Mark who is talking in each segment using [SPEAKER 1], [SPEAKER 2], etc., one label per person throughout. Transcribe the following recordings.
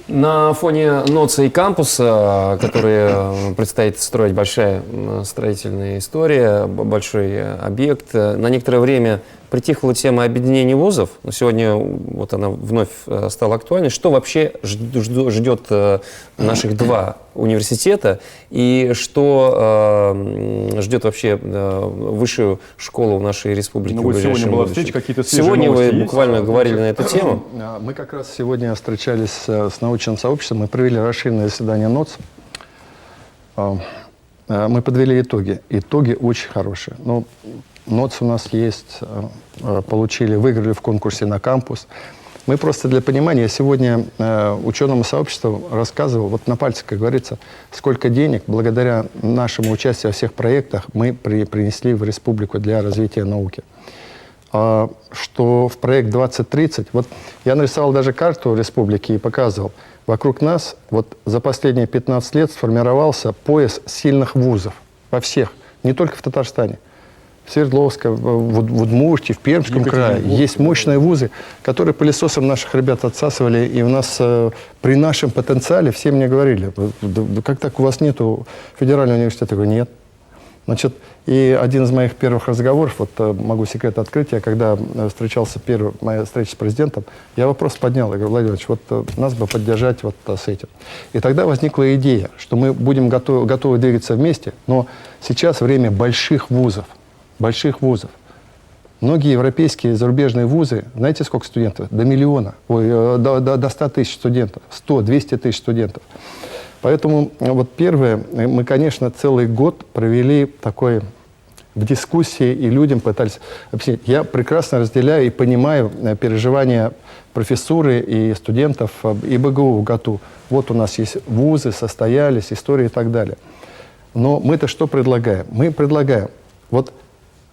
[SPEAKER 1] На фоне НОЦа и кампуса, которые предстоит строить, большая строительная история, большой объект, на некоторое время притихла тема объединения вузов, но сегодня вот она вновь стала актуальной. Что вообще ждет наших два университета и что ждет вообще высшую школу в нашей республике?
[SPEAKER 2] Ну, вот сегодня была встреча, какие-то свежие
[SPEAKER 1] Сегодня вы
[SPEAKER 2] новости
[SPEAKER 1] буквально
[SPEAKER 2] есть?
[SPEAKER 1] говорили на эту тему.
[SPEAKER 3] Мы как раз сегодня встречались с научным сообществом, мы провели расширенное заседание НОЦ. Мы подвели итоги. Итоги очень хорошие. Ну, НОЦ у нас есть, выиграли в конкурсе на кампус. Мы просто для понимания, сегодня ученому сообществу рассказывал, вот на пальцах, как говорится, сколько денег благодаря нашему участию во всех проектах мы принесли в республику для развития науки. Что в проект 2030, вот я нарисовал даже карту республики и показывал, вокруг нас вот за последние 15 лет сформировался пояс сильных вузов во всех, не только в Татарстане. В Свердловске, в Удмуртии, в Пермском крае есть мощные вузы, которые пылесосом наших ребят отсасывали, и у нас при нашем потенциале все мне говорили, как так у вас нету федерального университета? Я говорю, нет. Значит, и один из моих первых разговоров, вот могу секрет открыть, я когда встречался, моя встреча с президентом, я вопрос поднял, я говорю, Владимир Владимирович, вот нас бы поддержать вот с этим. И тогда возникла идея, что мы будем готовы двигаться вместе, но сейчас время больших вузов. Многие европейские и зарубежные вузы, знаете, сколько студентов? До миллиона, до 100 тысяч студентов, 100-200 тысяч студентов. Поэтому вот первое, мы, конечно, целый год провели такой в дискуссии и людям пытались объяснить. Я прекрасно разделяю и понимаю переживания профессуры и студентов и БГУ, ГАТУ. Вот у нас есть вузы, состоялись, истории и так далее. Но мы-то что предлагаем? Мы предлагаем, вот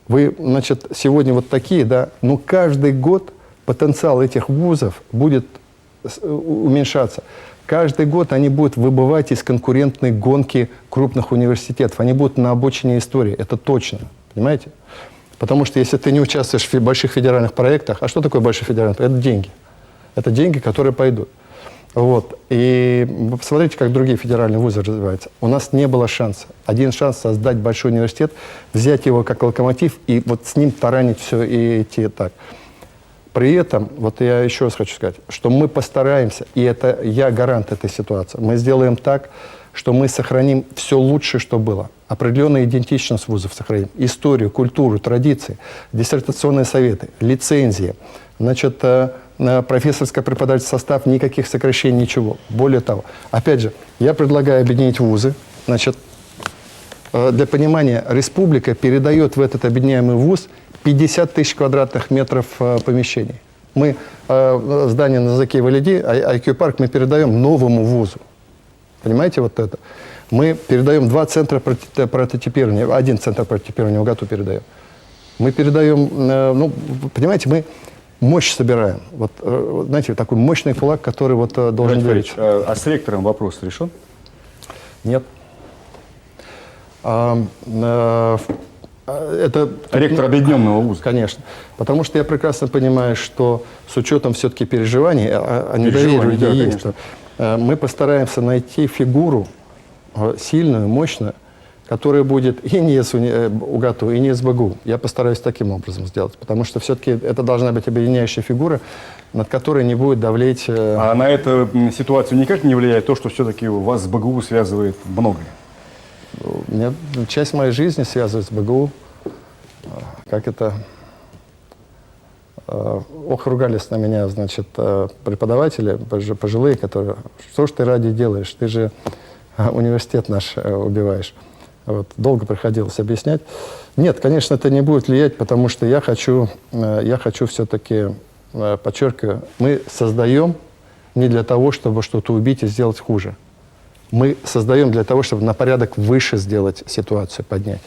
[SPEAKER 3] вы, значит, сегодня вот такие, да, но каждый год потенциал этих вузов будет уменьшаться. Каждый год они будут выбывать из конкурентной гонки крупных университетов. Они будут на обочине истории, это точно, понимаете? Потому что если ты не участвуешь в больших федеральных проектах, а что такое большой федеральный проект? Это деньги. Это деньги, которые пойдут. Вот. И посмотрите, как другие федеральные вузы развиваются. У нас не было шанса. Один шанс создать большой университет, взять его как локомотив и вот с ним таранить все и идти так. При этом, вот я еще раз хочу сказать, что мы постараемся, и это я гарант этой ситуации, мы сделаем так, что мы сохраним все лучшее, что было. Определенную идентичность вузов сохраним. Историю, культуру, традиции, диссертационные советы, лицензии, значит, профессорско-преподавательский состав, никаких сокращений, ничего. Более того, опять же, я предлагаю объединить вузы. Значит, для понимания, республика передает в этот объединяемый вуз 50 тысяч квадратных метров помещений. Мы здание на Заки Валиди, IQ-парк, мы передаем новому вузу. Понимаете вот это? Мы передаем 2 центра прототипирования, 1 центр прототипирования в ГАТУ передаем. Мы передаем, ну, понимаете, мы мощь собираем. Вот, знаете, такой мощный кулак, который вот должен верить.
[SPEAKER 2] А с ректором вопрос решен?
[SPEAKER 3] Нет. Это
[SPEAKER 2] ректор объединенного вуза.
[SPEAKER 3] Конечно. Потому что я прекрасно понимаю, что с учетом все-таки переживаний, а недоверие людей есть, мы постараемся найти фигуру сильную, мощную, которая будет и не из УГАТУ, и не из БГУ. Я постараюсь таким образом сделать, потому что все-таки это должна быть объединяющая фигура, над которой не будет давлеть...
[SPEAKER 2] А на эту ситуацию никак не влияет то, что все-таки вас с БГУ связывает многое?
[SPEAKER 3] Часть моей жизни связывает с БГУ. Как это... Ох, ругались на меня, значит, преподаватели, пожилые, которые... Что ж ты ради делаешь? Ты же университет наш убиваешь. Вот. Долго приходилось объяснять. Нет, конечно, это не будет влиять, потому что я хочу все-таки, подчеркиваю, мы создаем не для того, чтобы что-то убить и сделать хуже. Мы создаем для того, чтобы на порядок выше сделать ситуацию, поднять.